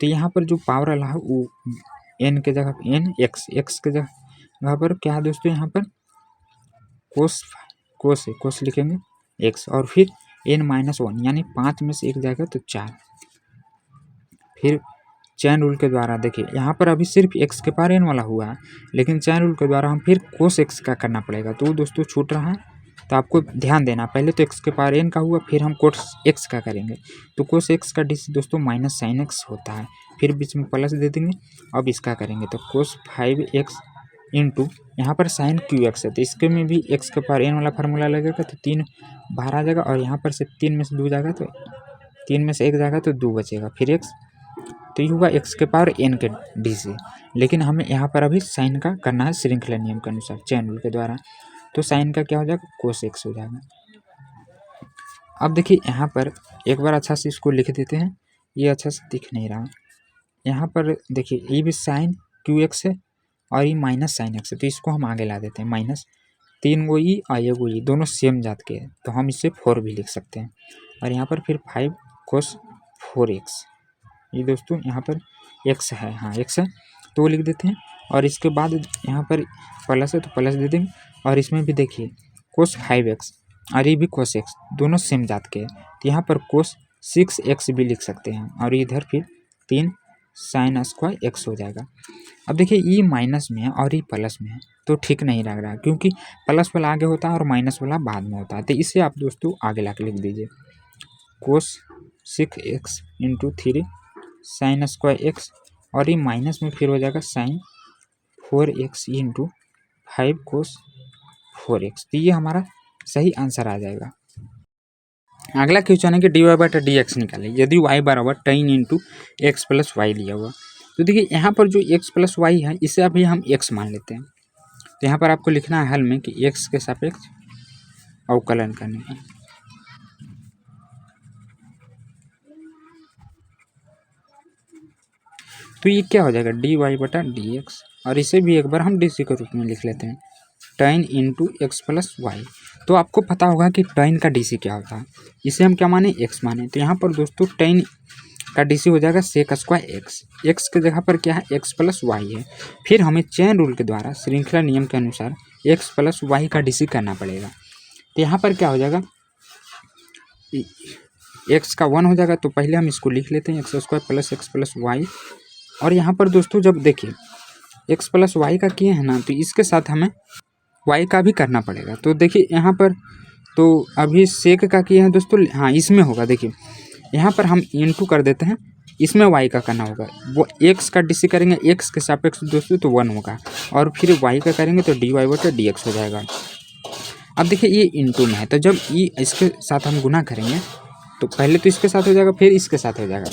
तो यहाँ पर जो पावर वाला है वो एन के जगह एन एक्स के जगह पर क्या है दोस्तों, यहाँ पर कोस लिखेंगे एक्स, और फिर एन माइनस वन यानी 5 में से एक जाएगा तो 4। फिर चैन रूल के द्वारा देखिए यहाँ पर अभी सिर्फ एक्स के पावर एन वाला हुआ है, लेकिन चैन रूल के द्वारा हम फिर कोस एक्स का करना पड़ेगा। तो दोस्तों छूट रहा है, तो आपको ध्यान देना, पहले तो एक्स के पावर एन का हुआ, फिर हम कोस एक्स का करेंगे। तो कोस एक्स का डी सी दोस्तों माइनस साइन एक्स होता है, फिर बीच में प्लस दे देंगे। अब इसका करेंगे तो कोस 5x इंटू यहाँ पर साइन क्यू एक्स है, तो इसके में भी एक्स के पावर एन वाला फार्मूला लगेगा, तो 3 बाहर आ जाएगा, और यहाँ पर से 3 में से 2 जाएगा, तो 3 में से 1 जाएगा तो 2 बचेगा, फिर एक्स। तो ये हुआ एक्स के पावर एन के डी सी। लेकिन हमें यहाँ पर अभी साइन का करना है श्रृंखला नियम के अनुसार चैन रूल के द्वारा, तो साइन का क्या हो जाएगा, कोस एक्स हो जाएगा। अब देखिए यहाँ पर एक बार अच्छा से इसको लिख देते हैं, ये अच्छा से दिख नहीं रहा। यहाँ पर देखिए ये भी साइन क्यू एक्स है और ये माइनस साइन एक्स है, तो इसको हम आगे ला देते हैं। माइनस 3 गो ई और 1 गो ई दोनों सेम जात के हैं, तो हम इसे 4 भी लिख सकते हैं। और यहाँ पर फिर 5 कोस 4x, ये दोस्तों यहाँ पर x है, हाँ x है तो वो लिख देते हैं। और इसके बाद यहाँ पर प्लस है तो प्लस दे देंगे, और इसमें भी देखिए कोस 5x और ये भी कोस x दोनों सेम जात के हैं, तो यहाँ पर कोस 6x भी लिख सकते हैं, और इधर फिर 3 साइन स्क्वायर x हो जाएगा। अब देखिए ये माइनस में है और ये प्लस में है, तो ठीक नहीं लग रहा है, क्योंकि प्लस वाला आगे होता है और माइनस वाला बाद में होता है। तो इसे आप दोस्तों आगे ला के लिख दीजिए, कोस 6x into 3 sine square x, और ये माइनस में फिर हो जाएगा साइन 4x इंटू 5 कोस 4x। तो ये हमारा सही आंसर आ जाएगा। अगला क्वेश्चन है कि डी वाई बटा डी एक्स निकालें यदि y बराबर tan into x plus y लिया हुआ। तो देखिए यहाँ पर जो x प्लस वाई है इसे अभी हम x मान लेते हैं। तो यहाँ पर आपको लिखना है हल में कि x के सापेक्ष अवकलन करने का। तो ये क्या हो जाएगा, डी वाई बटा डी एक्स, और इसे भी एक बार हम डी सी के रूप में लिख लेते हैं, tan into x plus y. तो आपको पता होगा कि tan का डी सी क्या होता है, इसे हम क्या माने, x माने। तो यहाँ पर दोस्तों tan का डी सी हो जाएगा सेक स्क्वायर एक्स के जगह पर क्या है, x प्लस वाई है। फिर हमें चैन रूल के द्वारा श्रृंखला नियम के अनुसार x प्लस वाई का डी सी करना पड़ेगा। तो यहाँ पर क्या हो जाएगा, x का 1 हो जाएगा, तो पहले हम इसको लिख लेते हैं x square plus x plus y. और यहाँ पर दोस्तों जब देखिए x प्लस वाई का किए हैं ना, तो इसके साथ हमें y का भी करना पड़ेगा। तो देखिए यहाँ पर तो अभी सेक का किए हैं दोस्तों, हाँ इसमें होगा, देखिए यहाँ पर हम इंटू कर देते हैं, इसमें y का करना होगा। वो x का डी करेंगे x के सापेक्ष दोस्तों तो 1 होगा, और फिर y का करेंगे तो डी वाई बटा डी एक्स हो जाएगा। अब देखिए ये इंटू में है, तो जब ये इसके साथ हम गुना करेंगे तो पहले तो इसके साथ हो जाएगा, फिर इसके साथ हो जाएगा।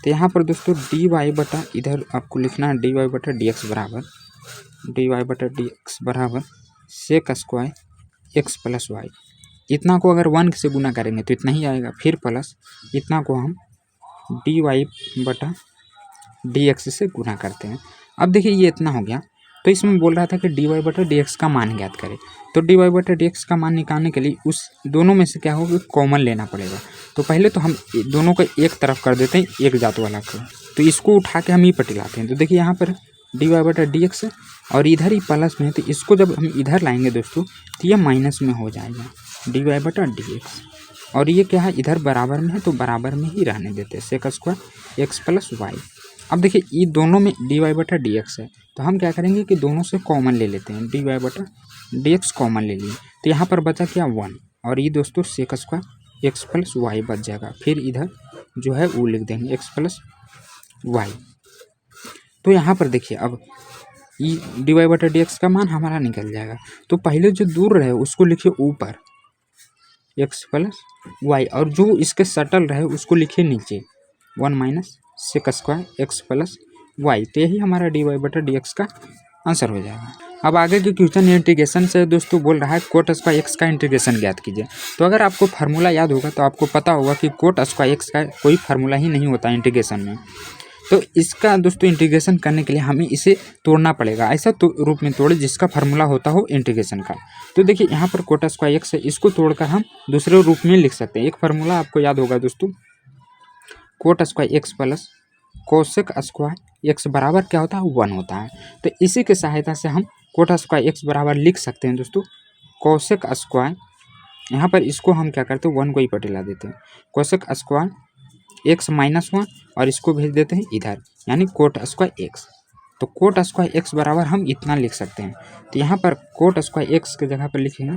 तो यहाँ पर दोस्तों डी वाई बटा, इधर आपको लिखना है डी वाई बटा डी एक्स बराबर sec square x plus y. इतना को अगर 1 से गुना करेंगे तो इतना ही आएगा, फिर प्लस इतना को हम डी वाई बटा डी एक्स से गुना करते हैं। अब देखिए ये इतना हो गया, तो इसमें बोल रहा था कि डी वाई बटा डी एक्स का मान ज्ञात करें। तो डी वाई बटा डी एक्स का मान निकालने के लिए उस दोनों में से क्या होगा, कॉमन लेना पड़ेगा। तो पहले तो हम दोनों को एक तरफ कर देते हैं, एक जात वाला को, तो इसको उठा के हम ये पट्टी लाते हैं। तो देखिए यहाँ पर डी वाई बटा डी एक्स है और इधर ही प्लस में है, तो इसको जब हम इधर लाएंगे दोस्तों तो ये माइनस में हो जाएगा डी वाई बटा डी एक्स। और ये क्या है, इधर बराबर में है तो बराबर में ही रहने देते हैं, sec square x plus y. अब देखिए ये दोनों में डी वाई बटा डी एक्स है, तो हम क्या करेंगे कि दोनों से कॉमन ले लेते हैं, डी वाई बटा डी एक्स कॉमन ले लिए, तो यहाँ पर बचा क्या 1, और ये दोस्तों sec square x plus y बच जाएगा। फिर इधर जो है वो लिख देंगे एक्स प्लस वाई। तो यहाँ पर देखिए अब ये डी वाई बटा डी एक्स का मान हमारा निकल जाएगा। तो पहले जो दूर रहे उसको लिखिए ऊपर एक्स प्लस वाई, और जो इसके सटल रहे उसको लिखिए नीचे 1 minus sec square x plus y. तो यही हमारा डी वाई बटा डी एक्स का आंसर हो जाएगा। अब आगे के क्वेश्चन इंटीग्रेशन से दोस्तों बोल रहा है कोट स्क्वायर एक्स का इंटीग्रेशन ज्ञात कीजिए। तो अगर आपको फार्मूला याद होगा तो आपको पता होगा कि कोट स्क्वायर एक्स का कोई फार्मूला ही नहीं होता इंटीग्रेशन में। तो इसका दोस्तों इंटीग्रेशन करने के लिए हमें इसे तोड़ना पड़ेगा, ऐसा तो रूप में तोड़े जिसका फार्मूला होता हो इंटीग्रेशन का। तो देखिए यहाँ पर कोट स्क्वायर एक्स है, इसको तोड़कर हम दूसरे रूप में लिख सकते हैं। एक फार्मूला आपको याद होगा दोस्तों, coat square x plus cosec square x बराबर क्या होता है 1 होता है। तो इसी की सहायता से हम कोट स्क्वायर एक्स बराबर लिख सकते हैं दोस्तों कोसेक स्क्वायर, यहाँ पर इसको हम क्या करते हैं 1 को ही पटेला देते हैं, कोसेक स्क्वायर एक्स -1 और इसको भेज देते हैं इधर, यानी कोट स्क्वायर एक्स। तो कोट स्क्वायर एक्स बराबर हम इतना लिख सकते हैं। तो यहाँ पर कोट स्क्वायर एक्स की जगह पर लिखेंगे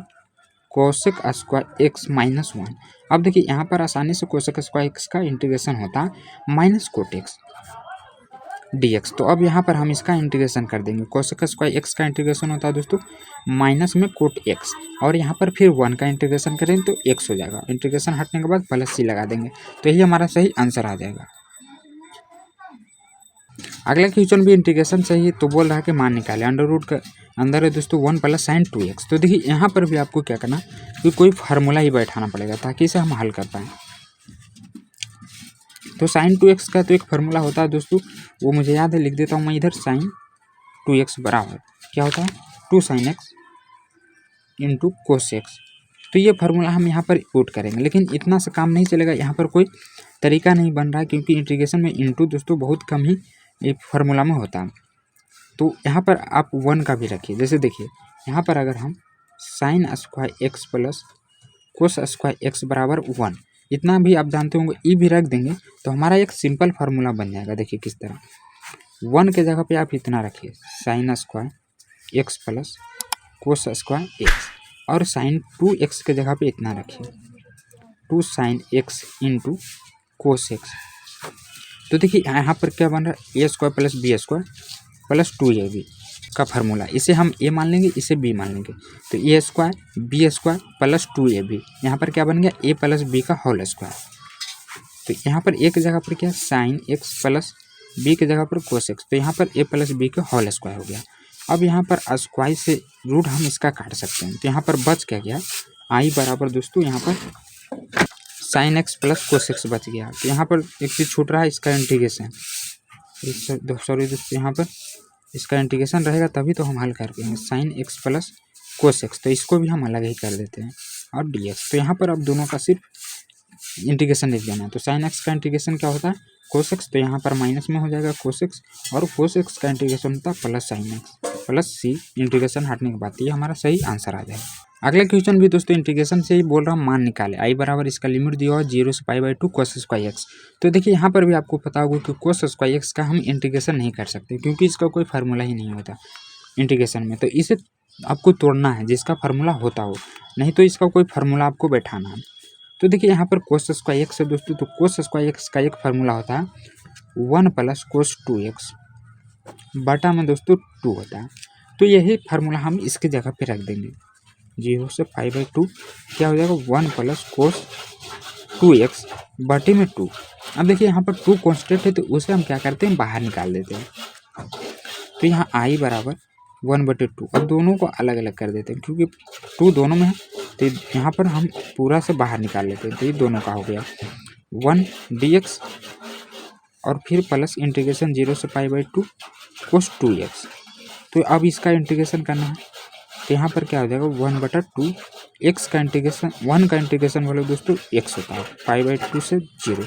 कोसेक स्क्वायर एक्स -1। अब देखिए यहाँ पर आसानी से कोसेक स्क्वायर एक्स का इंटीग्रेशन होता है माइनस कोट एक्स dx। तो अब यहाँ पर हम इसका इंटीग्रेशन कर देंगे। कोसेक स्क्वायर एक्स का इंटीग्रेशन होता है दोस्तों माइनस में कोट एक्स, और यहाँ पर फिर 1 का इंटीग्रेशन करें तो x हो जाएगा। इंटीग्रेशन हटने के बाद प्लस c लगा देंगे, तो यही हमारा सही आंसर आ जाएगा। अगला क्वेश्चन भी इंटीग्रेशन से ही तो बोल रहा है कि मान निकाले, अंडर रूट का अंदर है दोस्तों 1 + sin 2x। तो देखिए यहाँ पर भी आपको क्या करना कि कोई फार्मूला ही बैठाना पड़ेगा ताकि इसे हम हल कर पाएँ। तो sin 2x का तो एक फार्मूला होता है दोस्तों, वो मुझे याद है, लिख देता हूँ मैं इधर। sin 2x बराबर क्या होता है 2 sin x × cos x। तो ये फार्मूला हम यहाँ पर पुट करेंगे, लेकिन इतना से काम नहीं चलेगा, यहाँ पर कोई तरीका नहीं बन रहा है क्योंकि इंटीग्रेशन में इंटू दोस्तों बहुत कम ही एक फार्मूला में होता है। तो यहाँ पर आप 1 का भी रखिए। जैसे देखिए यहाँ पर अगर हम sin square x plus cos square x बराबर 1 इतना भी आप जानते होंगे ई भी रख देंगे तो हमारा एक सिंपल फार्मूला बन जाएगा। देखिए किस तरह, 1 के जगह पे आप इतना रखिए sin square x plus cos square x, और sin 2x के जगह पे इतना रखिए 2 sin x × cos x। तो देखिए यहाँ पर क्या बन रहा है a square plus b square plus 2ab का फार्मूला, इसे हम a मान लेंगे, इसे b मान लेंगे। तो a square b square plus 2ab, यहाँ पर क्या बन गया a प्लस बी का होल स्क्वायर। तो यहाँ पर a की जगह पर क्या sin x प्लस b की जगह पर cos x, तो यहाँ पर a प्लस बी का होल स्क्वायर हो गया। अब यहाँ पर स्क्वायर से रूट हम इसका काट सकते हैं, तो यहाँ पर बच क्या गया i बराबर दोस्तों यहाँ पर sin x plus cos x बच गया। तो यहाँ पर एक चीज़ छूट रहा है, इसका इंटीग्रेशन, सॉरी दोस्तों यहाँ पर इसका इंटीग्रेशन रहेगा तभी तो हम हल कर पाएंगे। sin x plus cos x, तो इसको भी हम अलग ही कर देते हैं, और dx। तो यहाँ पर अब दोनों का सिर्फ इंटीग्रेशन लिख देना है। तो sin x का इंटीग्रेशन क्या होता है cos x, तो यहाँ पर माइनस में हो जाएगा cos x, और cos x का इंटीग्रेशन होता है plus sin x plus c। Integration हटने के बाद ये हमारा सही आंसर आ जाएगा। अगला क्वेश्चन भी दोस्तों इंटीग्रेशन से ही बोल रहा हूँ, मान निकाले i बराबर इसका लिमिट दिया हुआ 0 से π/2 cos स्क्वायर एक्स। तो देखिए यहाँ पर भी आपको पता होगा कि cos स्क्वायर एक्स का हम इंटीग्रेशन नहीं कर सकते क्योंकि इसका कोई फार्मूला ही नहीं होता इंटीग्रेशन में। तो इसे आपको तोड़ना है जिसका फार्मूला होता हो, नहीं तो इसका कोई फार्मूला आपको बैठाना है। तो देखिए यहाँ पर cos स्क्वायर एक्स है दोस्तों, तो cos स्क्वायर एक्स का एक फार्मूला होता है 1 + cos 2x बटा में दोस्तों 2 होता है। तो यही फार्मूला हम इसके जगह पे रख देंगे, 0 से π/2 क्या हो जाएगा 1 + cos 2x बटे में 2। अब देखिए यहाँ पर 2 कॉन्स्टेंट है तो उसे हम क्या करते हैं बाहर निकाल देते हैं। तो यहाँ i बराबर 1/2, अब दोनों को अलग अलग कर देते हैं क्योंकि 2 दोनों में है, तो यहाँ पर हम पूरा से बाहर निकाल लेते हैं। तो ये दोनों का हो गया 1 dx, और फिर प्लस इंटीग्रेशन 0 से π/2 cos 2x। तो अब इसका इंटीग्रेशन करना है, तो यहाँ पर क्या हो जाएगा 1/2 x का इंटीग्रेशन, 1 का इंटीग्रेशन वाले दोस्तों x होता है π/2 से 0,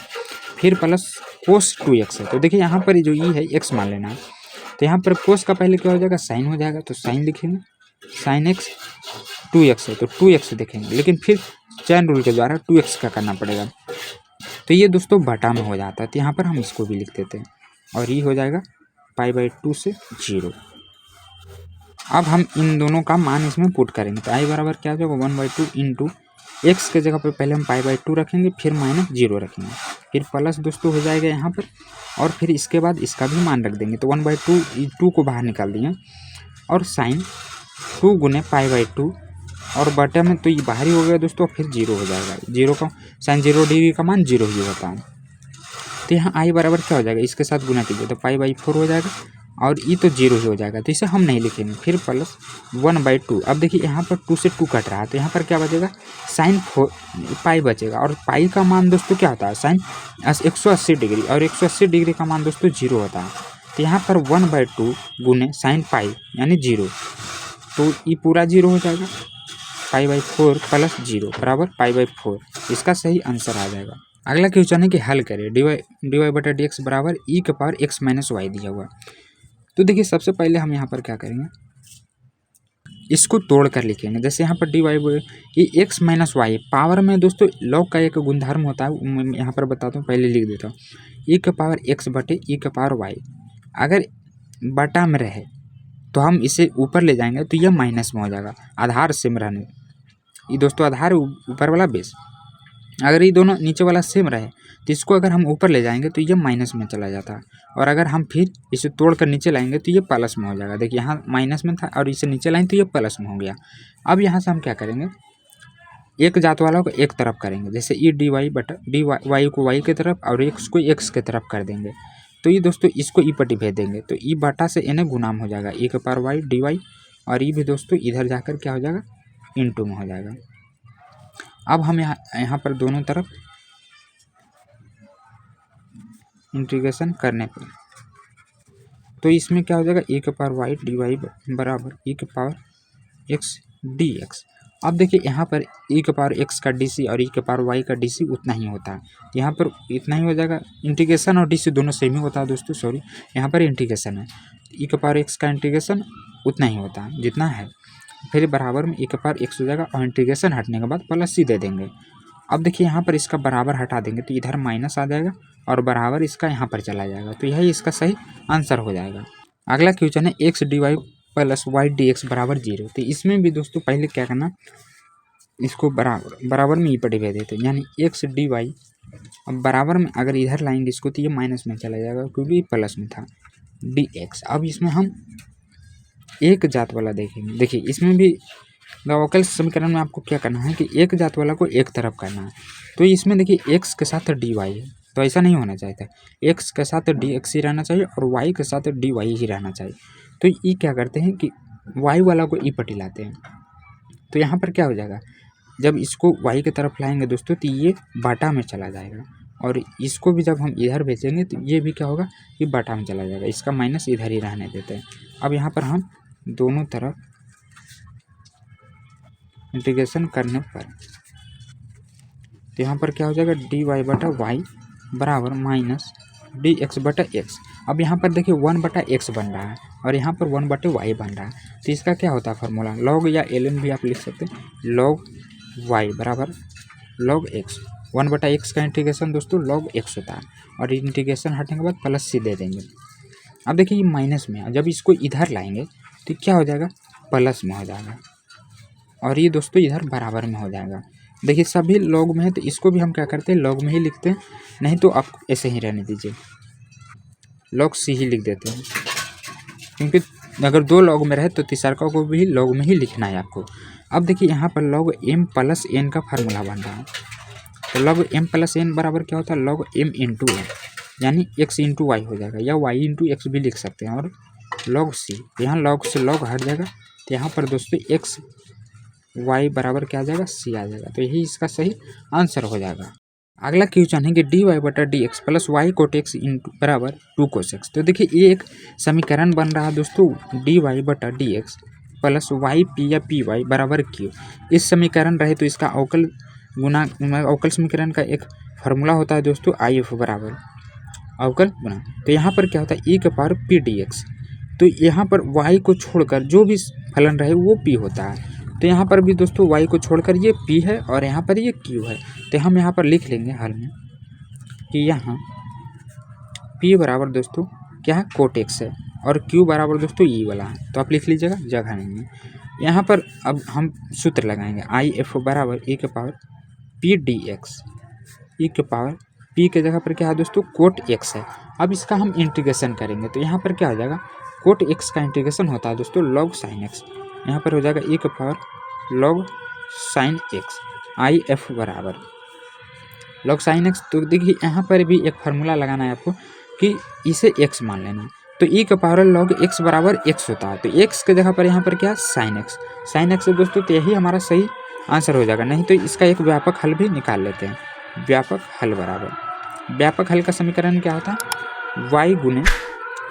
फिर प्लस cos 2x है। तो देखिए यहाँ पर जो ई है x मान लेना है, तो यहाँ पर cos का पहले क्या हो जाएगा साइन हो जाएगा, तो साइन लिखेंगे sin x 2x है तो 2x देखेंगे, लेकिन फिर चैन रूल के द्वारा 2x का करना पड़ेगा। तो ये दोस्तों बटा में हो जाता है, तो यहाँ पर हम इसको भी लिख देते हैं, और ये हो जाएगा π/2 से 0। अब हम इन दोनों का मान इसमें पुट करेंगे, तो i बराबर क्या हो जाएगा 1/2 × x के जगह पर पहले हम π/2 रखेंगे, फिर -0 रखेंगे, फिर प्लस दोस्तों हो जाएगा यहाँ पर, और फिर इसके बाद इसका भी मान रख देंगे। तो 1/2 2 को बाहर निकाल दिए, और साइन 2 × π/2 और बटे में तो ये बाहर ही हो गया दोस्तों, फिर 0 हो जाएगा। 0 का साइन 0 डिग्री का मान 0 ही होता है। तो यहाँ i बराबर क्या हो जाएगा, इसके साथ गुना कीजिए तो π/4 हो जाएगा, और ई तो 0 ही हो जाएगा, तो इसे हम नहीं लिखेंगे। फिर प्लस 1/2। अब देखिए यहाँ पर 2 से 2 कट रहा है, तो यहाँ पर क्या बचेगा, साइन पाई बचेगा। और पाई का मान दोस्तों क्या होता है, साइन 180 डिग्री, और 180 डिग्री का मान दोस्तों 0 होता है। तो यहाँ पर 1/2 गुने साइन पाई यानी 0, तो ये पूरा 0 हो जाएगा। π/4 प्लस 0 बराबर π/4, इसका सही आंसर आ जाएगा। अगला क्वेश्चन है कि हल करें। dy/dx बराबर e⁻x - y दिया हुआ। तो देखिए सबसे पहले हम यहाँ पर क्या करेंगे, इसको तोड़ कर लिखेंगे। जैसे यहाँ पर dy ये x - y पावर में दोस्तों लॉग का एक गुणधर्म होता है, मैं यहाँ पर बताता हूँ, पहले लिख देता हूँ। e⁻x बटे e⁻y अगर बटा में रहे तो हम इसे ऊपर ले जाएंगे तो यह माइनस में हो जाएगा, आधार सेम रहने। ये दोस्तों आधार ऊपर वाला बेस, अगर ये दोनों नीचे वाला सेम रहे तो इसको अगर हम ऊपर ले जाएंगे तो ये माइनस में चला जाता है, और अगर हम फिर इसे तोड़ कर नीचे लाएंगे तो ये प्लस में हो जाएगा। देखिए यहाँ माइनस में था और इसे नीचे लाएंगे तो ये प्लस में हो गया। अब यहाँ से हम क्या करेंगे, एक जात वाला को एक तरफ करेंगे, जैसे ई dy को y की तरफ और x को x की तरफ कर देंगे, तो ये दोस्तों इसको ई पट्टी भेज देंगे, तो ई बटा से n गुनाम हो जाएगा e⁻y dy, और ये भी दोस्तों इधर जाकर क्या हो जाएगा, इंटू में हो जाएगा। अब हम यहाँ पर दोनों तरफ इंटीग्रेशन करने पर तो इसमें क्या हो जाएगा, e⁻y dy बराबर e⁻x dx। अब देखिए यहाँ पर e⁻x का dc और e⁻y का dc उतना ही होता है, यहाँ पर इतना ही हो जाएगा। इंटीग्रेशन और dc दोनों सेम ही होता है दोस्तों, सॉरी यहाँ पर इंटीग्रेशन है, e⁻x का इंटीग्रेशन उतना ही होता है जितना है, फिर बराबर में e⁻x हो जाएगा, और इंटीग्रेशन हटने के बाद प्लस c दे देंगे। अब देखिए यहाँ पर इसका बराबर हटा देंगे तो इधर माइनस आ जाएगा, और बराबर इसका यहाँ पर चला जाएगा, तो यही इसका सही आंसर हो जाएगा। अगला क्वेश्चन है x dy plus y dx बराबर 0। तो इसमें भी दोस्तों पहले क्या करना, इसको बराबर में ई पट्टी भेज देते हैं, यानी x dy अब बराबर में अगर इधर लाएंगे इसको तो ये माइनस में चला जाएगा क्योंकि प्लस में था dx। अब इसमें हम एक जात वाला देखेंगे। देखिए इसमें भी अवकल समीकरण में आपको क्या करना है कि एक जात वाला को एक तरफ करना है, तो इसमें देखिए x के साथ dy है, तो ऐसा नहीं होना चाहिए था, x के साथ dx ही रहना चाहिए और y के साथ dy ही रहना चाहिए। तो ये क्या करते हैं कि y वाला को ई पट्टी लाते हैं, तो यहाँ पर क्या हो जाएगा, जब इसको y की तरफ लाएंगे दोस्तों तो ये बाटा में चला जाएगा, और इसको भी जब हम इधर भेजेंगे तो ये भी क्या होगा, ये बाटा में चला जाएगा, इसका माइनस इधर ही रहने देते हैं। अब यहाँ पर हम दोनों तरफ इंटीग्रेशन करने पर तो यहाँ पर क्या हो जाएगा, dy/y बराबर माइनस dx/x। अब यहाँ पर देखिए 1/x बन रहा है और यहाँ पर 1/y बन रहा है, तो इसका क्या होता है फार्मूला, लॉग या ln भी आप लिख सकते हैं, log y बराबर log x। 1/x का इंटीग्रेशन दोस्तों log x होता है, और इंटीग्रेशन हटने के बाद प्लस c दे देंगे। अब देखिए ये माइनस में है, जब इसको इधर लाएंगे तो क्या हो जाएगा, प्लस में हो जाएगा, और ये दोस्तों इधर बराबर में हो जाएगा। देखिए सभी लॉग में है तो इसको भी हम क्या करते हैं, लॉग में ही लिखते हैं, नहीं तो आप ऐसे ही रहने दीजिए, log c ही लिख देते हैं, क्योंकि अगर दो लॉग में रहे तो तीसरा को भी लॉग में ही लिखना है आपको। अब देखिए यहाँ पर log m प्लस n का फार्मूला बन रहा है, तो log m प्लस n बराबर क्या होता है, log m इंटू n, यानी x इंटू वाई हो जाएगा, या y इंटू एक्स भी लिख सकते हैं, और log c, यहाँ log से log हट जाएगा, तो यहाँ पर दोस्तों x y बराबर क्या आ जाएगा, c आ जाएगा, तो यही इसका सही आंसर हो जाएगा। अगला क्वेश्चन है कि dy/dx plus y cot x into बराबर 2 cos x। तो देखिए ये एक समीकरण बन रहा है दोस्तों, dy/dx प्लस y p या py बराबर q। इस समीकरण रहे तो इसका अवकल समीकरण का एक फार्मूला होता है दोस्तों, if बराबर अवकल गुना। तो यहाँ पर क्या होता है, e⁻p dx, तो यहाँ पर y को छोड़कर जो भी फलन रहे वो p होता है, तो यहाँ पर भी दोस्तों y को छोड़कर ये p है और यहाँ पर ये q है, तो हम यहाँ पर लिख लेंगे हल में कि यहाँ p बराबर दोस्तों क्या है, कोट x है, और q बराबर दोस्तों ई वाला है, तो आप लिख लीजिएगा, जगह नहीं है यहाँ पर। अब हम सूत्र लगाएंगे, if बराबर e⁻p dx, e⁻p के जगह पर क्या है दोस्तों, कोट x है। अब इसका हम इंटीग्रेशन करेंगे तो यहाँ पर क्या हो जाएगा, कोट x का इंटीग्रेशन होता है दोस्तों log sin x, यहाँ पर हो जाएगा e⁻log sin x, if बराबर log sin x। तो देखिए यहाँ पर भी एक फार्मूला लगाना है आपको कि इसे x मान लेना, तो ई का पावर log x बराबर x होता है। तो x के जगह पर यहाँ पर क्या साइन x, साइन x है दोस्तों। तो यही हमारा सही आंसर हो जाएगा। नहीं तो इसका एक व्यापक हल भी निकाल लेते हैं। व्यापक हल बराबर, व्यापक हल का समीकरण क्या होता है, y गुने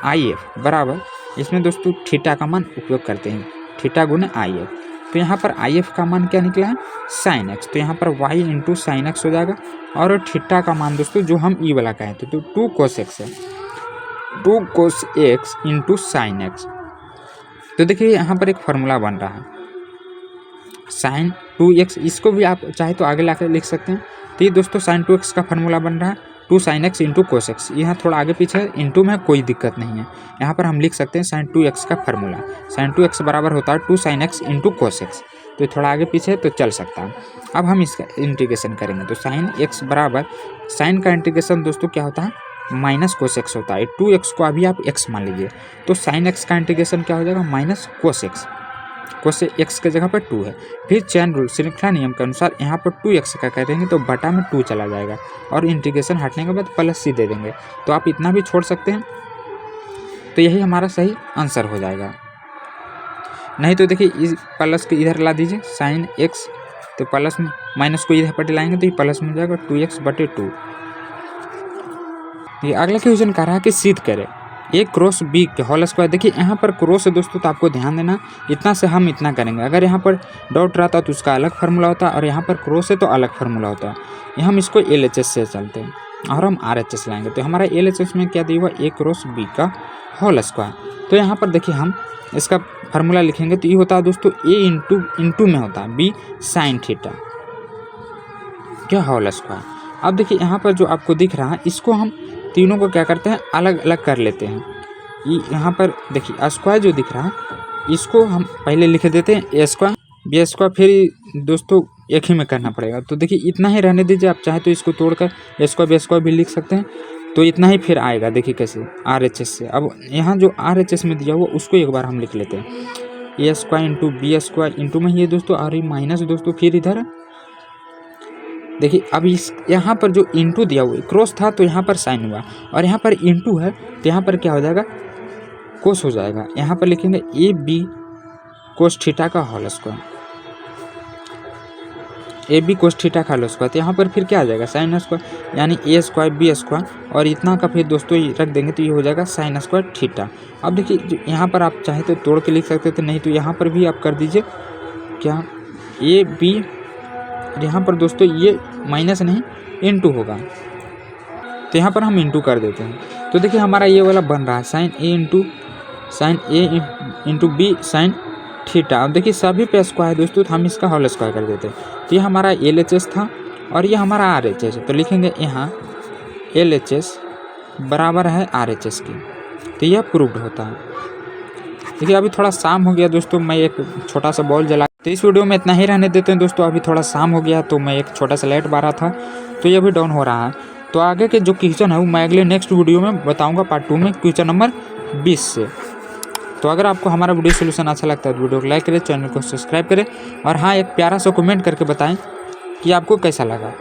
आई एफ बराबर, इसमें दोस्तों थीटा का मान उपयोग करते हैं, थीटा गुने आई एफ। तो यहाँ पर आई एफ का मान क्या निकला है, साइन एक्स। तो यहाँ पर y इंटू साइन एक्स हो जाएगा। और थीटा का मान दोस्तों जो हम ई वाला कहे थे तो 2 cos x है, 2 cos x into sine x. तो देखिए यहाँ पर एक फार्मूला बन रहा है साइन 2x, इसको भी आप चाहे तो आगे लाकर लिख सकते हैं। तो ये दोस्तों साइन 2x का फार्मूला बन रहा है 2 sin x into cos x. यहाँ थोड़ा आगे पीछे इंटू में कोई दिक्कत नहीं है, यहाँ पर हम लिख सकते हैं साइन 2x का फार्मूला। साइन 2x बराबर होता है 2 sin x into cos x. तो थोड़ा आगे पीछे तो चल सकता है। अब हम इसका इंटीग्रेशन करेंगे तो साइन x बराबर, साइन का इंटीग्रेशन दोस्तों क्या होता है, माइनस कोस एक्स होता है। 2x को अभी आप x मान लीजिए, तो साइन x का इंटीग्रेशन क्या हो जाएगा, minus cos x. Cos x के जगह पर 2 है। फिर चैन रूल श्रृंखला नियम के अनुसार यहाँ पर 2x का करेंगे तो बटा में 2 चला जाएगा और इंटीग्रेशन हटने के बाद प्लस c दे देंगे। तो आप इतना भी छोड़ सकते हैं, तो यही हमारा सही आंसर हो जाएगा। नहीं तो देखिए इस प्लस को इधर ला दीजिए साइन x, तो प्लस में माइनस को इधर पर लाएंगे तो ये प्लस में जाएगा 2x बटे 2। ये अगला क्वेश्चन कह रहा है कि सिद्ध करें a क्रॉस b के होल स्क्वायर। देखिए यहाँ पर क्रॉस है दोस्तों, तो आपको ध्यान देना, इतना से हम इतना करेंगे। अगर यहाँ पर डॉट रहता तो उसका अलग फार्मूला होता, और यहाँ पर क्रॉस है तो अलग फार्मूला होता है। ये हम इसको LHS से चलते हैं और हम RHS लाएंगे। तो हमारा LHS में क्या दिया हुआ, a क्रॉस b का होल स्क्वायर। तो यहाँ पर देखिए हम इसका फार्मूला लिखेंगे तो ये होता है दोस्तों a इंटू में होता है b साइन थीटा क्या होल स्क्वायर। अब देखिए यहाँ पर जो आपको दिख रहा है, इसको हम तीनों को क्या करते हैं, अलग अलग कर लेते हैं। ये यहाँ पर देखिए स्क्वायर जो दिख रहा है, इसको हम पहले लिख देते हैं ए स्क्वायर बी स्क्वायर, फिर दोस्तों एक ही में करना पड़ेगा। तो देखिए इतना ही रहने दीजिए, आप चाहे तो इसको तोड़कर ए स्क्वायर बी स्क्वायर भी लिख सकते हैं। तो इतना ही फिर आएगा, देखिए कैसे RHS से। अब यहाँ जो RHS में दिया हुआ उसको एक बार हम लिख लेते हैं, A square into B square into में ये दोस्तों और माइनस दोस्तों फिर इधर देखिए। अब इस यहाँ पर जो इंटू दिया हुआ क्रॉस था तो यहाँ पर साइन हुआ, और यहाँ पर इंटू है तो यहाँ पर क्या हो जाएगा, कोस हो जाएगा। यहाँ पर लिखेंगे ए बी कोस थीटा का whole square, a b cos theta का होल स्क्वायर। तो यहाँ पर फिर क्या आ जाएगा, साइन स्क्वायर, यानी ए स्क्वायर बी स्क्वायर, और इतना का फिर दोस्तों ये रख देंगे तो ये हो जाएगा साइन स्क्वायर थीटा। अब देखिए यहाँ पर आप चाहे तो तोड़ के लिख सकते थे, नहीं तो यहाँ पर भी आप कर दीजिए क्या, ए बी, यहाँ पर दोस्तों ये माइनस नहीं इंटू होगा, तो यहाँ पर हम इंटू कर देते हैं। तो देखिए हमारा ये वाला बन रहा है साइन ए इंटू बी साइन थीटा। अब देखिए सभी पे स्क्वायर दोस्तों, तो हम इसका होल स्क्वायर कर देते हैं। तो ये हमारा LHS था और ये हमारा RHS है। तो लिखेंगे यहाँ LHS बराबर है RHS की, तो यह प्रूव्ड होता है। देखिए अभी थोड़ा शाम हो गया दोस्तों, मैं एक छोटा सा बॉल जला, तो इस वीडियो में इतना ही रहने देते हैं दोस्तों। अभी थोड़ा शाम हो गया तो मैं एक छोटा सा लाइट बारा था, तो ये भी डाउन हो रहा है। तो आगे के जो क्वेश्चन है वो मैं अगले नेक्स्ट वीडियो में बताऊंगा, पार्ट 2 में, क्वेश्चन नंबर 20 से। तो अगर आपको हमारा वीडियो सोल्यूशन अच्छा लगता है तो वीडियो को लाइक करें, चैनल को सब्सक्राइब करें, और हाँ एक प्यारा सा कमेंट करके बताएं कि आपको कैसा लगा।